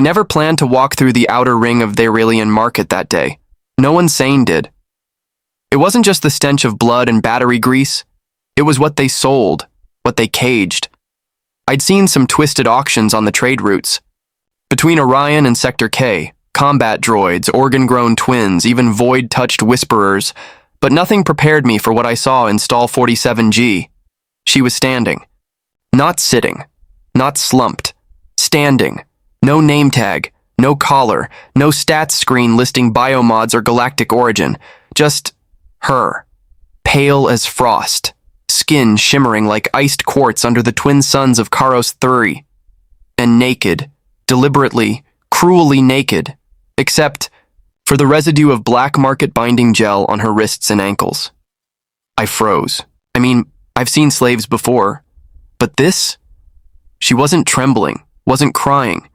never planned to walk through the outer ring of the Aurelian market that day. No one sane did. It wasn't just the stench of blood and battery grease. It was what they sold, what they caged. I'd seen some twisted auctions on the trade routes. Between Orion and Sector K, combat droids, organ-grown twins, even void-touched whisperers, but nothing prepared me for what I saw in stall 47G. She was standing. Not sitting. Not slumped. Standing. No name tag. No collar. No stats screen listing biomods or galactic origin. Just her. Pale as frost. Skin shimmering like iced quartz under the twin suns of Karos Thuri. And naked. Deliberately, cruelly naked. Except for the residue of black market binding gel on her wrists and ankles. I froze. I mean, I've seen slaves before. But this? She wasn't trembling, wasn't crying.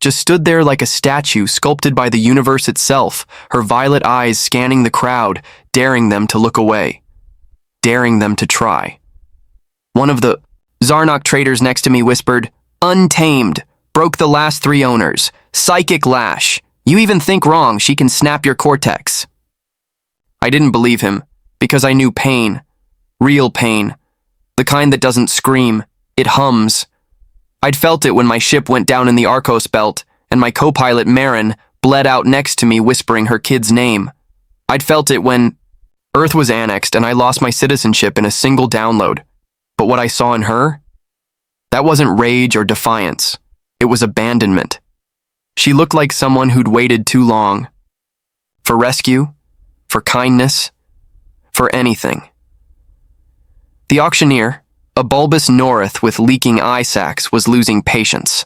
Just stood there like a statue sculpted by the universe itself, her violet eyes scanning the crowd, daring them to look away. Daring them to try. One of the Zarnok traders next to me whispered, "Untamed. Broke the last 3 owners. Psychic lash. You even think wrong, she can snap your cortex." I didn't believe him, because I knew pain. Real pain. The kind that doesn't scream. It hums. I'd felt it when my ship went down in the Arcos belt, and my co-pilot Marin bled out next to me whispering her kid's name. I'd felt it when Earth was annexed and I lost my citizenship in a single download. But what I saw in her? That wasn't rage or defiance. It was abandonment. She looked like someone who'd waited too long. For rescue, for kindness, for anything. The auctioneer, a bulbous Norith with leaking eye sacs, was losing patience.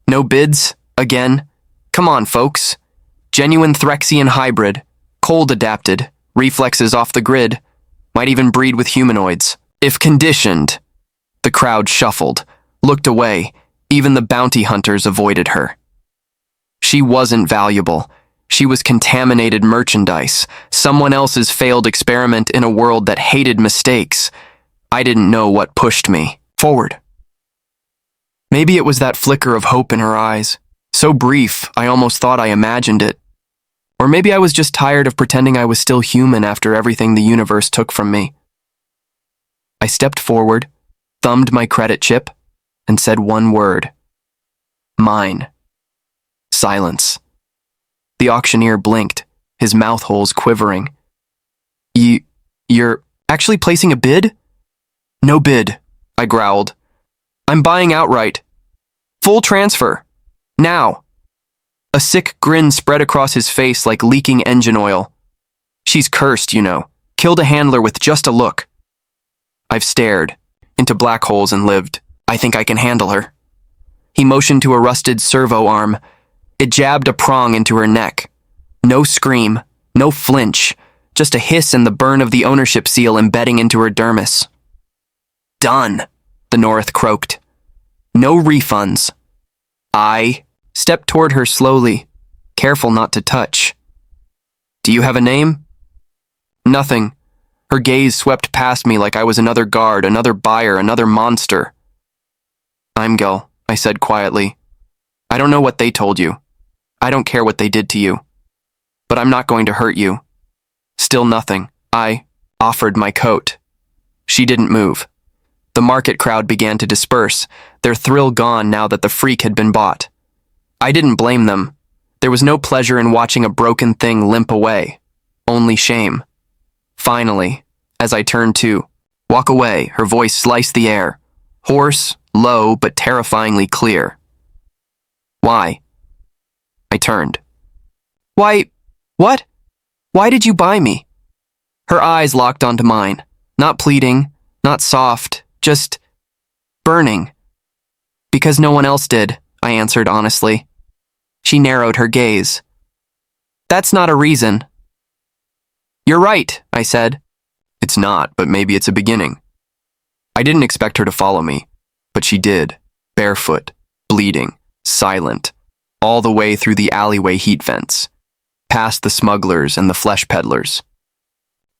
No bids? Again? Come on, folks. Genuine Threxian hybrid, cold adapted, reflexes off the grid, might even breed with humanoids. If conditioned. The crowd shuffled, looked away. Even the bounty hunters avoided her. She wasn't valuable. She was contaminated merchandise, someone else's failed experiment in a world that hated mistakes. I didn't know what pushed me forward. Maybe it was that flicker of hope in her eyes, so brief I almost thought I imagined it. Or maybe I was just tired of pretending I was still human after everything the universe took from me. I stepped forward, thumbed my credit chip, and said one word. Mine. Silence. The auctioneer blinked, his mouth holes quivering. You're actually placing a bid? No bid, I growled. I'm buying outright. Full transfer. Now. A sick grin spread across his face like leaking engine oil. She's cursed, you know. Killed a handler with just a look. I've stared into black holes and lived. I think I can handle her. He motioned to a rusted servo arm. It jabbed a prong into her neck. No scream, no flinch, just a hiss and the burn of the ownership seal embedding into her dermis. Done, the North croaked. No refunds. I stepped toward her slowly, careful not to touch. Do you have a name? Nothing. Her gaze swept past me like I was another guard, another buyer, another monster. Imgel, I said quietly. I don't know what they told you. I don't care what they did to you. But I'm not going to hurt you. Still nothing. I offered my coat. She didn't move. The market crowd began to disperse, their thrill gone now that the freak had been bought. I didn't blame them. There was no pleasure in watching a broken thing limp away. Only shame. Finally, as I turned to walk away, her voice sliced the air. Hoarse, low, but terrifyingly clear. Why? I turned. Why? What? Why did you buy me? Her eyes locked onto mine. Not pleading, not soft, just burning. Because no one else did, I answered honestly. She narrowed her gaze. That's not a reason. You're right, I said. It's not, but maybe it's a beginning. I didn't expect her to follow me, but she did, barefoot, bleeding, silent, all the way through the alleyway heat vents, past the smugglers and the flesh peddlers,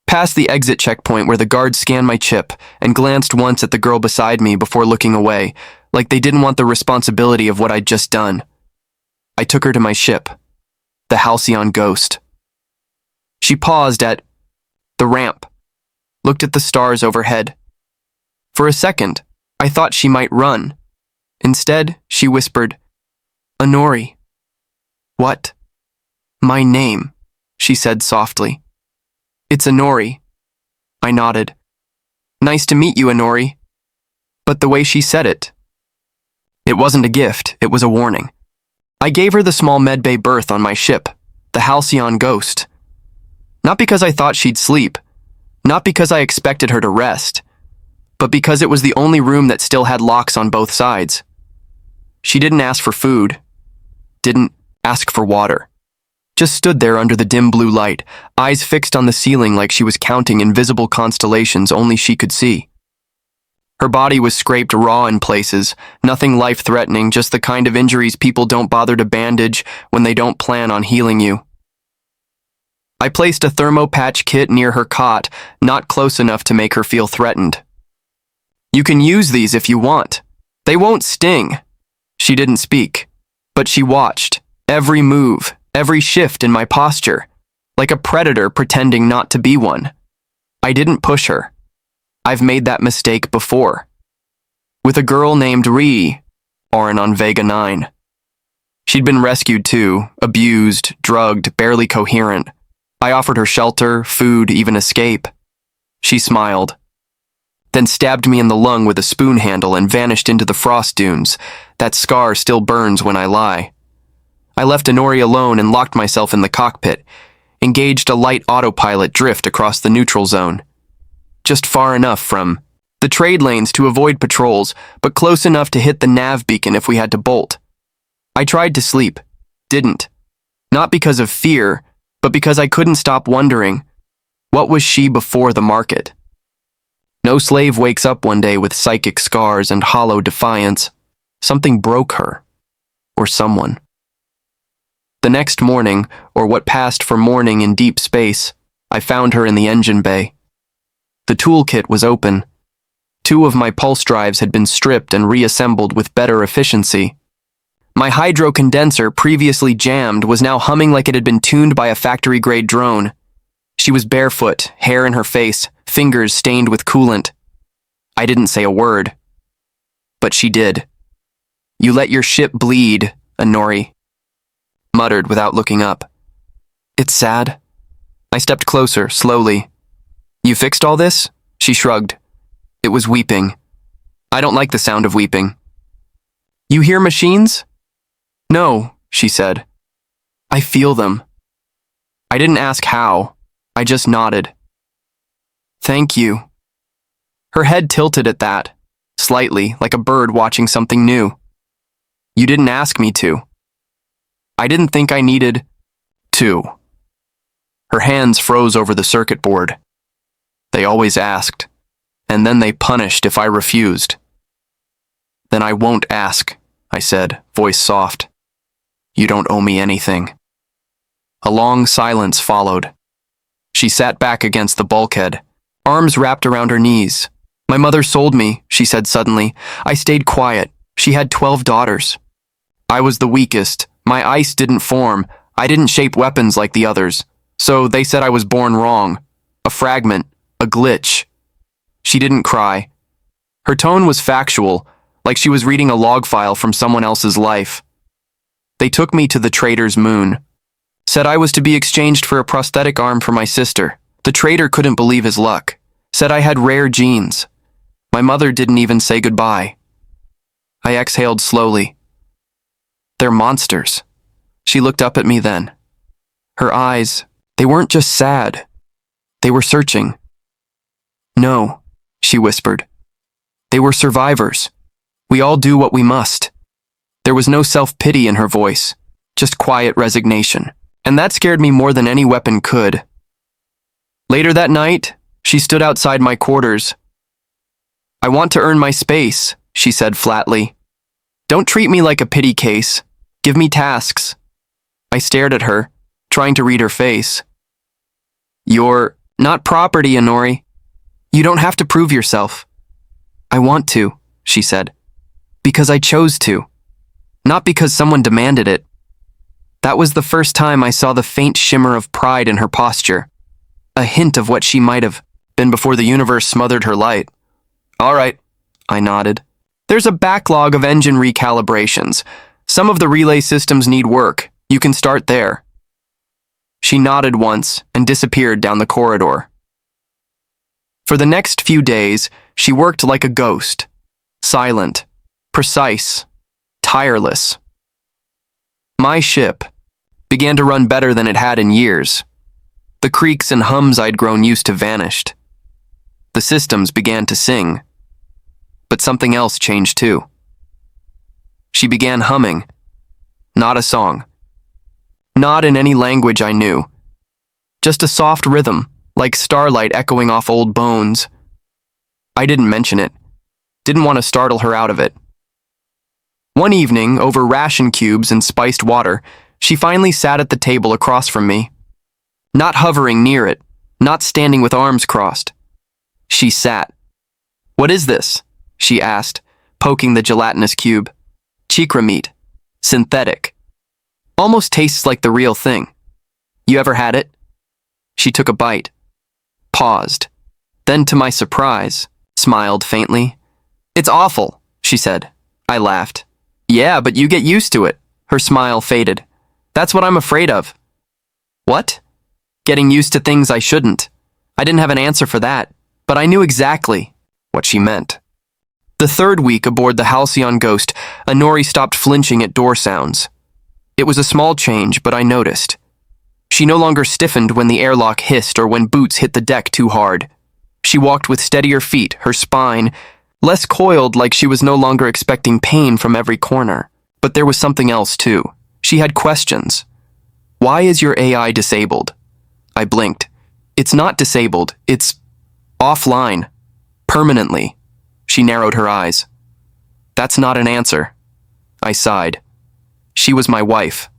past the exit checkpoint where the guards scanned my chip and glanced once at the girl beside me before looking away, like they didn't want the responsibility of what I'd just done. I took her to my ship, the Halcyon Ghost. She paused at the ramp, looked at the stars overhead. For a second, I thought she might run. Instead, she whispered, "Anori." "What?" "My name," she said softly. "It's Anori." I nodded. "Nice to meet you, Anori." But the way she said it wasn't a gift, it was a warning. I gave her the small medbay berth on my ship, the Halcyon Ghost. Not because I thought she'd sleep, not because I expected her to rest, but because it was the only room that still had locks on both sides. She didn't ask for food, didn't ask for water. Just stood there under the dim blue light, eyes fixed on the ceiling like she was counting invisible constellations only she could see. Her body was scraped raw in places, nothing life-threatening, just the kind of injuries people don't bother to bandage when they don't plan on healing you. I placed a thermopatch kit near her cot, not close enough to make her feel threatened. "You can use these if you want. They won't sting." She didn't speak, but she watched, every move, every shift in my posture, like a predator pretending not to be one. I didn't push her. I've made that mistake before. With a girl named Orin on Vega 9. She'd been rescued too, abused, drugged, barely coherent. I offered her shelter, food, even escape. She smiled, then stabbed me in the lung with a spoon handle and vanished into the frost dunes. That scar still burns when I lie. I left Anori alone and locked myself in the cockpit, engaged a light autopilot drift across the neutral zone. Just far enough from the trade lanes to avoid patrols, but close enough to hit the nav beacon if we had to bolt. I tried to sleep, didn't. Not because of fear, but because I couldn't stop wondering, what was she before the market? No slave wakes up one day with psychic scars and hollow defiance. Something broke her, or someone. The next morning, or what passed for morning in deep space, I found her in the engine bay. The toolkit was open. 2 of my pulse drives had been stripped and reassembled with better efficiency. My hydro condenser, previously jammed, was now humming like it had been tuned by a factory-grade drone. She was barefoot, hair in her face, fingers stained with coolant. I didn't say a word. But she did. "You let your ship bleed," Anori muttered without looking up. "It's sad." I stepped closer, slowly. "You fixed all this?" She shrugged. It was weeping. I don't like the sound of weeping. "You hear machines?" "No," she said. "I feel them." I didn't ask how. I just nodded. "Thank you." Her head tilted at that, slightly, like a bird watching something new. "You didn't ask me to." I didn't think I needed to. Her hands froze over the circuit board. They always asked, and then they punished if I refused. "Then I won't ask," I said, voice soft. "You don't owe me anything." A long silence followed. She sat back against the bulkhead, arms wrapped around her knees. "My mother sold me," she said suddenly. "I stayed quiet. She had 12 daughters. I was the weakest. My ice didn't form. I didn't shape weapons like the others. So they said I was born wrong. A fragment. A glitch." She didn't cry. Her tone was factual, like she was reading a log file from someone else's life. "They took me to the trader's moon. Said I was to be exchanged for a prosthetic arm for my sister. The trader couldn't believe his luck. Said I had rare genes. My mother didn't even say goodbye." I exhaled slowly. "They're monsters." She looked up at me then. Her eyes, they weren't just sad. They were searching. "No," she whispered. "They were survivors. We all do what we must." There was no self-pity in her voice, just quiet resignation. And that scared me more than any weapon could. Later that night, she stood outside my quarters. "I want to earn my space," she said flatly. "Don't treat me like a pity case. Give me tasks." I stared at her, trying to read her face. "You're not property, Anori. You don't have to prove yourself." "I want to," she said. "Because I chose to. Not because someone demanded it. That was the first time I saw the faint shimmer of pride in her posture, a hint of what she might have been before the universe smothered her light. All right, I nodded. There's a backlog of engine recalibrations. Some of the relay systems need work. You can start there. She nodded once and disappeared down the corridor. For the next few days, she worked like a ghost, silent, precise, tireless. My ship began to run better than it had in years. The creaks and hums I'd grown used to vanished. The systems began to sing. But something else changed too. She began humming. Not a song. Not in any language I knew. Just a soft rhythm, like starlight echoing off old bones. I didn't mention it. Didn't want to startle her out of it. One evening, over ration cubes and spiced water, she finally sat at the table across from me. Not hovering near it, not standing with arms crossed. She sat. "What is this?" she asked, poking the gelatinous cube. "Chikra meat. Synthetic. Almost tastes like the real thing. You ever had it?" She took a bite. Paused. Then, to my surprise, smiled faintly. "It's awful," she said. I laughed. "Yeah, but you get used to it." Her smile faded. "That's what I'm afraid of." "What?" "Getting used to things I shouldn't." I didn't have an answer for that, but I knew exactly what she meant. The third week aboard the Halcyon Ghost, Anori stopped flinching at door sounds. It was a small change, but I noticed. She no longer stiffened when the airlock hissed or when boots hit the deck too hard. She walked with steadier feet, her spine less coiled, like she was no longer expecting pain from every corner. But there was something else too. She had questions. "Why is your AI disabled?" I blinked. "It's not disabled, it's offline. Permanently." She narrowed her eyes. "That's not an answer." I sighed. She was my wife.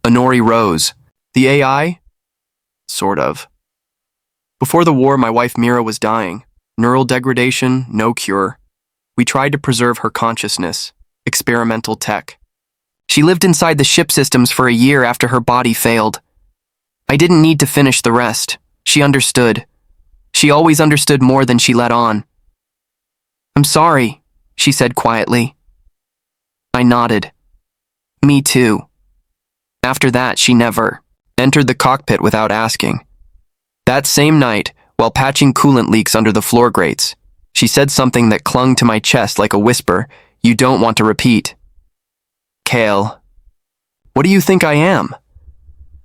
Anori rose. "The AI? Sort of. Before the war, my wife Mira was dying. Neural degradation, no cure. We tried to preserve her consciousness. Experimental tech. She lived inside the ship systems for a year after her body failed. I didn't need to finish the rest. She understood. She always understood more than she let on. "I'm sorry," she said quietly. I nodded. "Me too." After that, she never entered the cockpit without asking. That same night, while patching coolant leaks under the floor grates, she said something that clung to my chest like a whisper you don't want to repeat. "Kael, what do you think I am?"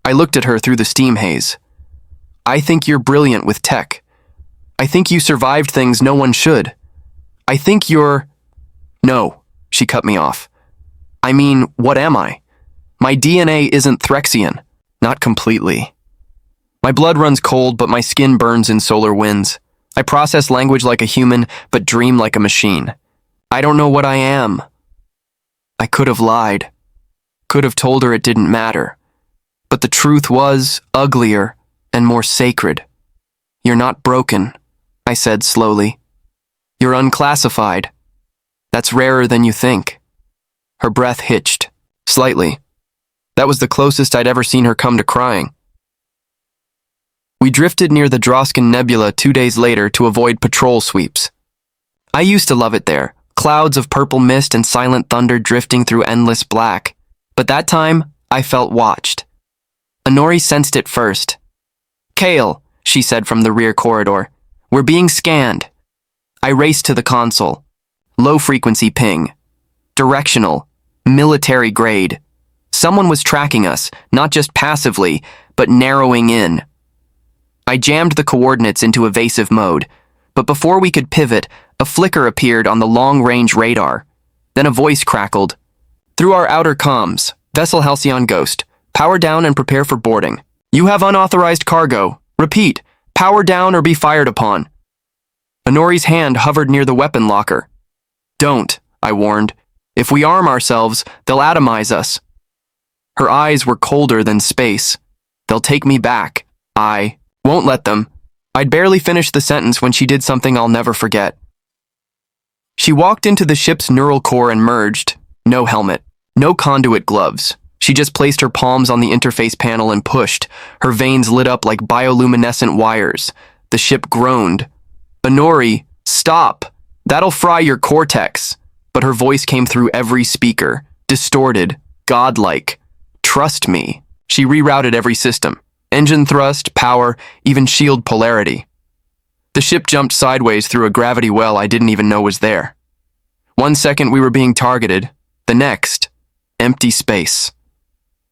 I looked at her through the steam haze. "I think you're brilliant with tech. I think you survived things no one should. I think you're—" "No," she cut me off. "I mean, what am I? My DNA isn't Threxian. Not completely. My blood runs cold, but my skin burns in solar winds. I process language like a human, but dream like a machine. I don't know what I am." I could have lied. Could have told her it didn't matter. But the truth was uglier and more sacred. "You're not broken," I said slowly. "You're unclassified. That's rarer than you think." Her breath hitched, slightly. That was the closest I'd ever seen her come to crying. We drifted near the Droskin Nebula 2 days later to avoid patrol sweeps. I used to love it there, clouds of purple mist and silent thunder drifting through endless black. But that time, I felt watched. Anori sensed it first. "Kael," she said from the rear corridor, "we're being scanned." I raced to the console. Low-frequency ping. Directional. Military grade. Someone was tracking us, not just passively, but narrowing in. I jammed the coordinates into evasive mode, but before we could pivot, a flicker appeared on the long-range radar. Then a voice crackled. "Through our outer comms, Vessel Halcyon Ghost, power down and prepare for boarding. You have unauthorized cargo. Repeat, power down or be fired upon." Anori's hand hovered near the weapon locker. "Don't," I warned. "If we arm ourselves, they'll atomize us." Her eyes were colder than space. "They'll take me back. I won't let them." I'd barely finished the sentence when she did something I'll never forget. She walked into the ship's neural core and merged. No helmet, no conduit gloves, She just placed her palms on the interface panel and pushed. Her veins lit up like bioluminescent wires. The ship groaned. "Anori, stop! That'll fry your cortex." But her voice came through every speaker, distorted, godlike. "Trust me." She rerouted every system. Engine thrust, power, even shield polarity. The ship jumped sideways through a gravity well I didn't even know was there. 1 second we were being targeted. The next, empty space.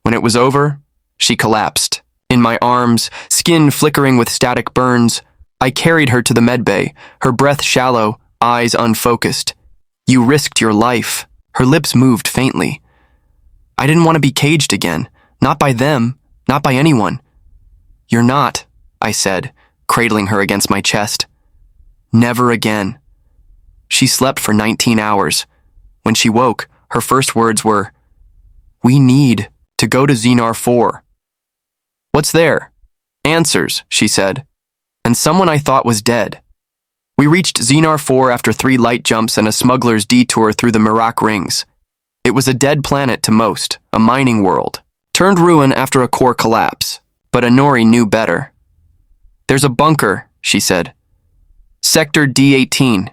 When it was over, she collapsed. In my arms, skin flickering with static burns, I carried her to the medbay, her breath shallow, eyes unfocused. "You risked your life." Her lips moved faintly. "I didn't want to be caged again. Not by them, not by anyone." "You're not," I said, cradling her against my chest. "Never again." She slept for 19 hours. When she woke, her first words were, "We need to go to Xenar 4. "What's there?" "Answers," she said. "And someone I thought was dead." We reached Xenar 4 after 3 light jumps and a smuggler's detour through the Mirak rings. It was a dead planet to most, a mining world. Turned ruin after a core collapse, but Anori knew better. "There's a bunker," she said. "Sector D18,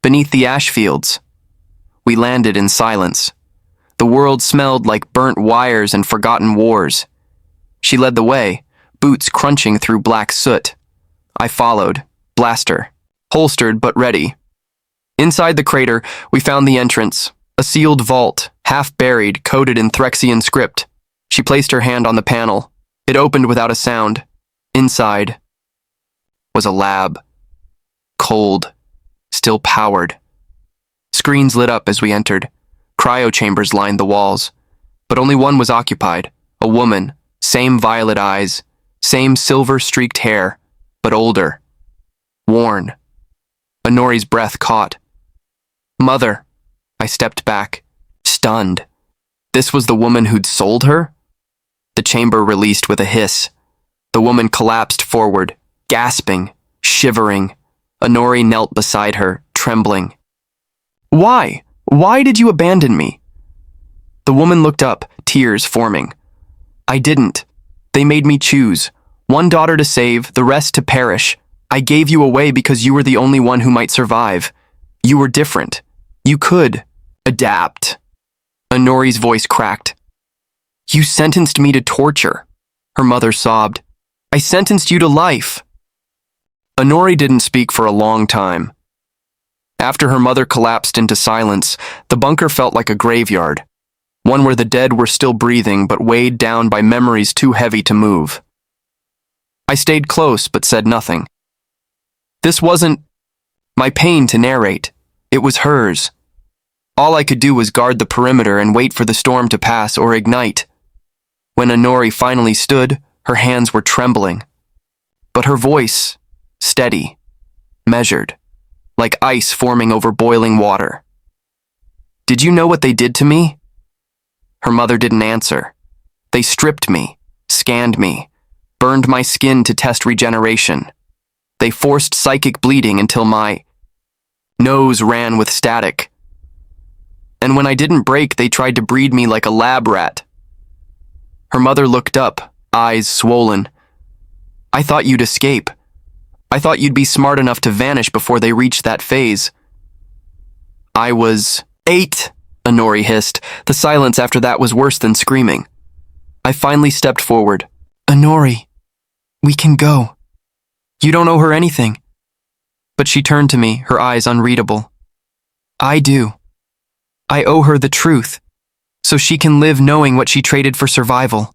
beneath the ash fields." We landed in silence. The world smelled like burnt wires and forgotten wars. She led the way, boots crunching through black soot. I followed, blaster, holstered but ready. Inside the crater, we found the entrance, a sealed vault, half buried, coded in Threxian script. She placed her hand on the panel. It opened without a sound. Inside was a lab. Cold, still powered. Screens lit up as we entered. Cryo chambers lined the walls, but only one was occupied. A woman, same violet eyes, same silver-streaked hair, but older. Worn. Anori's breath caught. "Mother." I stepped back, stunned. This was the woman who'd sold her? The chamber released with a hiss. The woman collapsed forward, gasping, shivering. Anori knelt beside her, trembling. "Why? Why did you abandon me?" The woman looked up, tears forming. "I didn't. They made me choose. One daughter to save, the rest to perish. I gave you away because you were the only one who might survive. You were different. You could adapt." Anori's voice cracked. "You sentenced me to torture." Her mother sobbed. "I sentenced you to life." Anori didn't speak for a long time. After her mother collapsed into silence, the bunker felt like a graveyard, one where the dead were still breathing but weighed down by memories too heavy to move. I stayed close but said nothing. This wasn't my pain to narrate. It was hers. All I could do was guard the perimeter and wait for the storm to pass or ignite. When Anori finally stood, her hands were trembling, but her voice, steady, measured, like ice forming over boiling water. "Did you know what they did to me?" Her mother didn't answer. "They stripped me, scanned me, burned my skin to test regeneration. They forced psychic bleeding until my nose ran with static. And when I didn't break, they tried to breed me like a lab rat." Her mother looked up, eyes swollen. "I thought you'd escape. I thought you'd be smart enough to vanish before they reached that phase." "I was 8, Anori hissed. The silence after that was worse than screaming. I finally stepped forward. "Anori, we can go. You don't owe her anything." But she turned to me, her eyes unreadable. "I do. I owe her the truth, so she can live knowing what she traded for survival."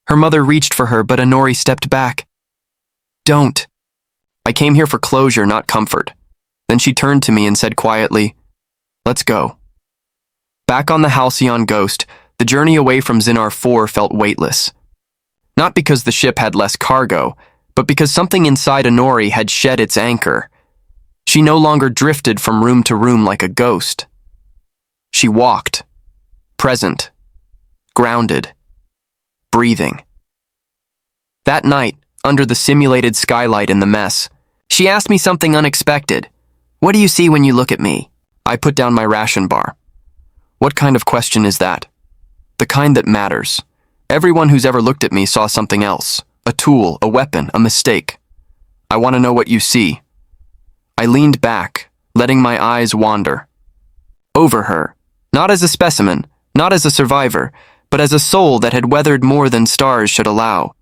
Her mother reached for her, but Anori stepped back. "Don't. I came here for closure, not comfort." Then she turned to me and said quietly, "Let's go." Back on the Halcyon Ghost, the journey away from Xenar 4 felt weightless. Not because the ship had less cargo, but because something inside Anori had shed its anchor. She no longer drifted from room to room like a ghost. She walked, present, grounded, breathing. That night, under the simulated skylight in the mess, she asked me something unexpected. "What do you see when you look at me?" I put down my ration bar. "What kind of question is that?" The kind that matters. Everyone who's ever looked at me saw something else. A tool, a weapon, a mistake. I want to know what you see. I leaned back, letting my eyes wander. Over her, not as a specimen, not as a survivor, but as a soul that had weathered more than stars should allow.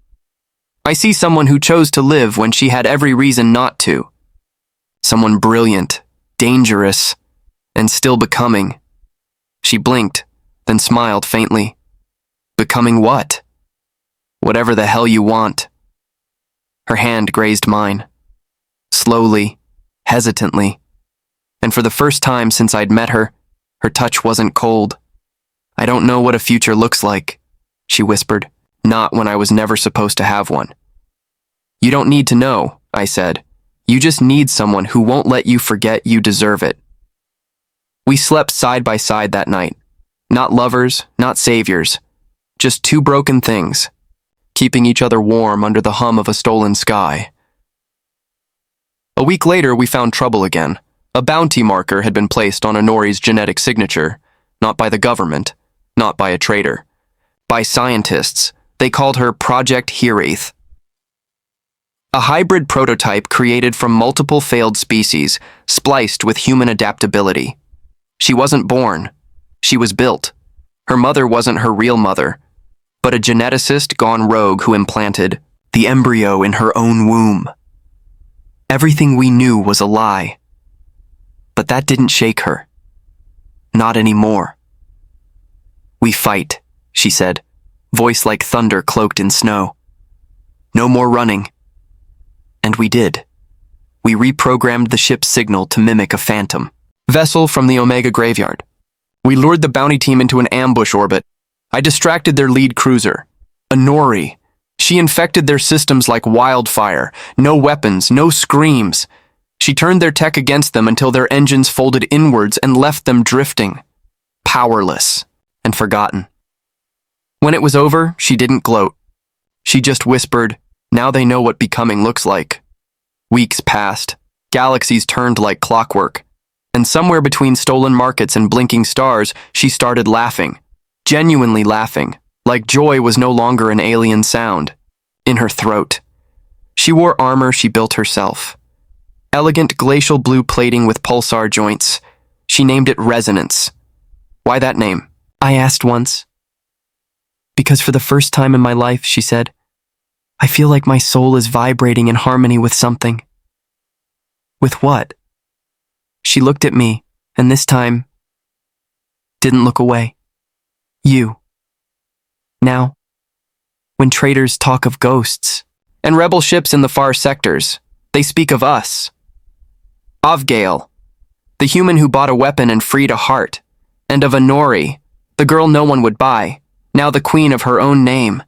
I see someone who chose to live when she had every reason not to. Someone brilliant, dangerous, and still becoming. She blinked, then smiled faintly. Becoming what? Whatever the hell you want. Her hand grazed mine. Slowly, hesitantly. And for the first time since I'd met her, her touch wasn't cold. I don't know what a future looks like, she whispered, not when I was never supposed to have one. You don't need to know, I said. You just need someone who won't let you forget you deserve it. We slept side by side that night. Not lovers, not saviors. Just two broken things, keeping each other warm under the hum of a stolen sky. A week later, we found trouble again. A bounty marker had been placed on Anori's genetic signature, not by the government, not by a traitor. By scientists, they called her Project Heraeth. A hybrid prototype created from multiple failed species, spliced with human adaptability. She wasn't born. She was built. Her mother wasn't her real mother, but a geneticist gone rogue who implanted the embryo in her own womb. Everything we knew was a lie. But that didn't shake her. Not anymore. We fight, she said, voice like thunder cloaked in snow. No more running. And we did. We reprogrammed the ship's signal to mimic a phantom vessel from the Omega graveyard. We lured the bounty team into an ambush orbit. I distracted their lead cruiser, Anori. She infected their systems like wildfire. No weapons, no screams. She turned their tech against them until their engines folded inwards and left them drifting, powerless and forgotten. When it was over, she didn't gloat. She just whispered, now they know what becoming looks like. Weeks passed. Galaxies turned like clockwork. And somewhere between stolen markets and blinking stars, she started laughing. Genuinely laughing, like joy was no longer an alien sound. In her throat. She wore armor she built herself. Elegant glacial blue plating with pulsar joints. She named it Resonance. Why that name? I asked once. Because for the first time in my life, she said, I feel like my soul is vibrating in harmony with something. With what? She looked at me, and this time, didn't look away. You. Now, when traitors talk of ghosts and rebel ships in the far sectors, they speak of us. Of Kael, the human who bought a weapon and freed a heart, and of Anori, the girl no one would buy, now the queen of her own name.